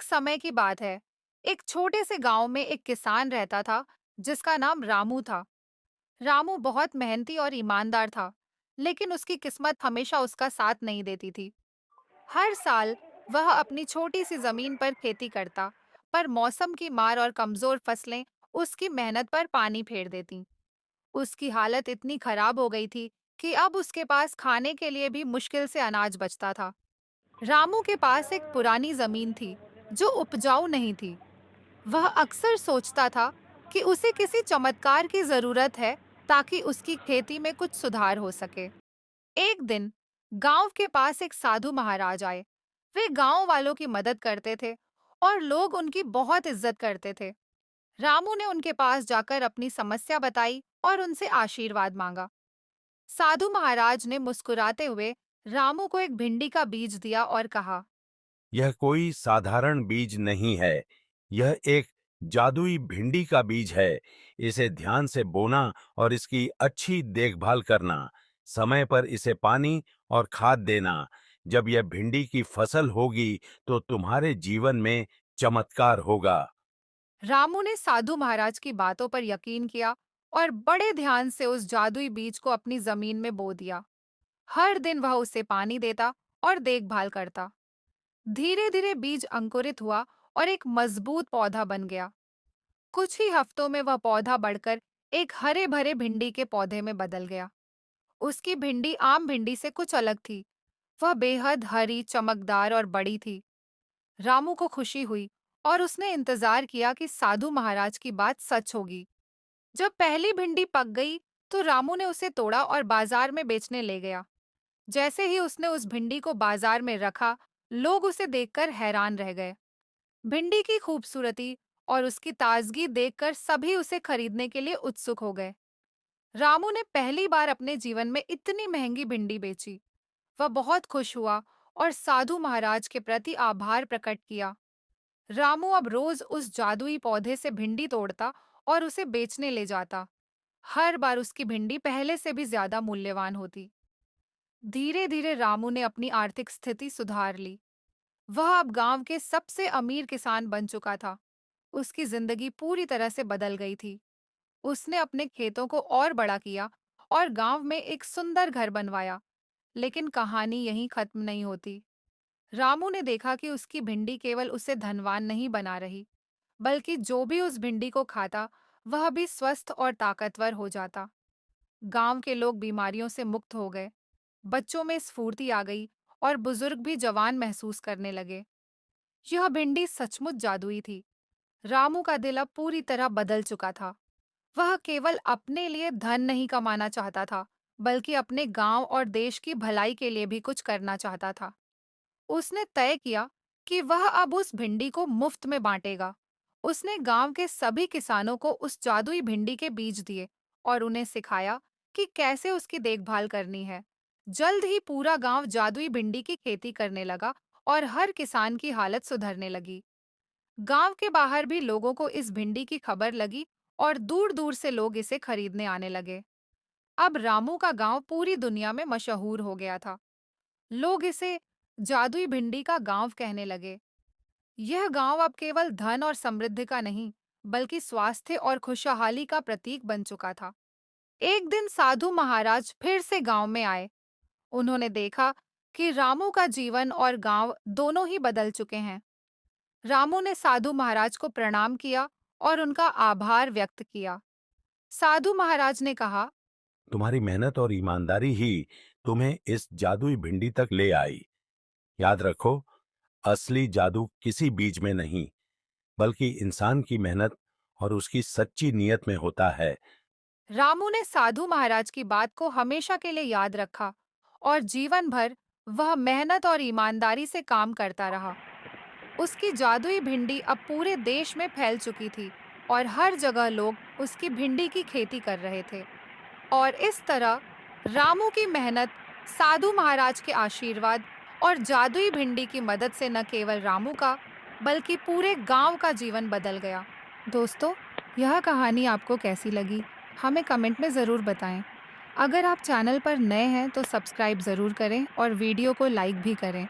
समय की बात है। एक छोटे से गांव में एक किसान रहता था जिसका नाम रामू था। रामू बहुत मेहनती और ईमानदार था, लेकिन उसकी किस्मत हमेशा उसका साथ नहीं देती थी। हर साल वह अपनी छोटी सी जमीन पर खेती करता, पर मौसम की मार और कमजोर फसलें उसकी मेहनत पर पानी फेर देती। उसकी हालत इतनी खराब हो गई थी कि अब उसके पास खाने के लिए भी मुश्किल से अनाज बचता था। रामू के पास एक पुरानी जमीन थी जो उपजाऊ नहीं थी। वह अक्सर सोचता था कि उसे किसी चमत्कार की जरूरत है ताकि उसकी खेती में कुछ सुधार हो सके। एक दिन गांव के पास एक साधु महाराज आए। वे गांव वालों की मदद करते थे और लोग उनकी बहुत इज्जत करते थे। रामू ने उनके पास जाकर अपनी समस्या बताई और उनसे आशीर्वाद मांगा। साधु महाराज ने मुस्कुराते हुए रामू को एक भिंडी का बीज दिया और कहा, यह कोई साधारण बीज नहीं है। यह एक जादुई भिंडी का बीज है। इसे ध्यान से बोना और इसकी अच्छी देखभाल करना। समय पर इसे पानी और खाद देना। जब यह भिंडी की फसल होगी तो तुम्हारे जीवन में चमत्कार होगा। रामू ने साधु महाराज की बातों पर यकीन किया और बड़े ध्यान से उस जादुई बीज को अपनी जमीन में बो दिया। हर दिन वह उसे पानी देता और देखभाल करता। धीरे धीरे बीज अंकुरित हुआ और एक मजबूत पौधा बन गया। कुछ ही हफ्तों में वह पौधा बढ़कर एक हरे भरे भिंडी के पौधे में बदल गया। उसकी भिंडी आम भिंडी से कुछ अलग थी। वह बेहद हरी, चमकदार और बड़ी थी। रामू को खुशी हुई और उसने इंतजार किया कि साधु महाराज की बात सच होगी। जब पहली भिंडी पक गई, तो रामू ने उसे तोड़ा और बाजार में बेचने ले गया। जैसे ही उसने उस भिंडी को बाजार में रखा, लोग उसे देखकर हैरान रह गए। भिंडी की खूबसूरती और उसकी ताजगी देखकर सभी उसे खरीदने के लिए उत्सुक हो गए। रामू ने पहली बार अपने जीवन में इतनी महंगी भिंडी बेची। वह बहुत खुश हुआ और साधु महाराज के प्रति आभार प्रकट किया। रामू अब रोज उस जादुई पौधे से भिंडी तोड़ता और उसे बेचने ले जाता। हर बार उसकी भिंडी पहले से भी ज्यादा मूल्यवान होती। धीरे धीरे रामू ने अपनी आर्थिक स्थिति सुधार ली। वह अब गांव के सबसे अमीर किसान बन चुका था। उसकी जिंदगी पूरी तरह से बदल गई थी। उसने अपने खेतों को और बड़ा किया और गांव में एक सुंदर घर बनवाया। लेकिन कहानी यहीं खत्म नहीं होती। रामू ने देखा कि उसकी भिंडी केवल उसे धनवान नहीं बना रही, बल्कि जो भी उस भिंडी को खाता, वह भी स्वस्थ और ताकतवर हो जाता। गांव के लोग बीमारियों से मुक्त हो गए। बच्चों में स्फूर्ति आ गई और बुजुर्ग भी जवान महसूस करने लगे। यह भिंडी सचमुच जादुई थी। रामू का दिल अब पूरी तरह बदल चुका था। वह केवल अपने लिए धन नहीं कमाना चाहता था, बल्कि अपने गांव और देश की भलाई के लिए भी कुछ करना चाहता था। उसने तय किया कि वह अब उस भिंडी को मुफ्त में बांटेगा। उसने गांव के सभी किसानों को उस जादुई भिंडी के बीज दिए और उन्हें सिखाया कि कैसे उसकी देखभाल करनी है। जल्द ही पूरा गांव जादुई भिंडी की खेती करने लगा और हर किसान की हालत सुधरने लगी। गांव के बाहर भी लोगों को इस भिंडी की खबर लगी और दूर दूर से लोग इसे खरीदने आने लगे। अब रामू का गांव पूरी दुनिया में मशहूर हो गया था। लोग इसे जादुई भिंडी का गांव कहने लगे। यह गांव अब केवल धन और समृद्धि का नहीं, बल्कि स्वास्थ्य और खुशहाली का प्रतीक बन चुका था। एक दिन साधु महाराज फिर से गांव में आए। उन्होंने देखा कि रामू का जीवन और गांव दोनों ही बदल चुके हैं। रामू ने साधु महाराज को प्रणाम किया और उनका आभार व्यक्त किया। साधु महाराज ने कहा, तुम्हारी मेहनत और ईमानदारी ही तुम्हें इस जादुई भिंडी तक ले आई। याद रखो, असली जादू किसी बीज में नहीं, बल्कि इंसान की मेहनत और उसकी सच्ची नीयत में होता है। रामू ने साधु महाराज की बात को हमेशा के लिए याद रखा और जीवन भर वह मेहनत और ईमानदारी से काम करता रहा। उसकी जादुई भिंडी अब पूरे देश में फैल चुकी थी और हर जगह लोग उसकी भिंडी की खेती कर रहे थे। और इस तरह रामू की मेहनत, साधु महाराज के आशीर्वाद और जादुई भिंडी की मदद से न केवल रामू का, बल्कि पूरे गांव का जीवन बदल गया। दोस्तों, यह कहानी आपको कैसी लगी? हमें कमेंट में ज़रूर बताएं। अगर आप चैनल पर नए हैं तो सब्सक्राइब ज़रूर करें और वीडियो को लाइक भी करें।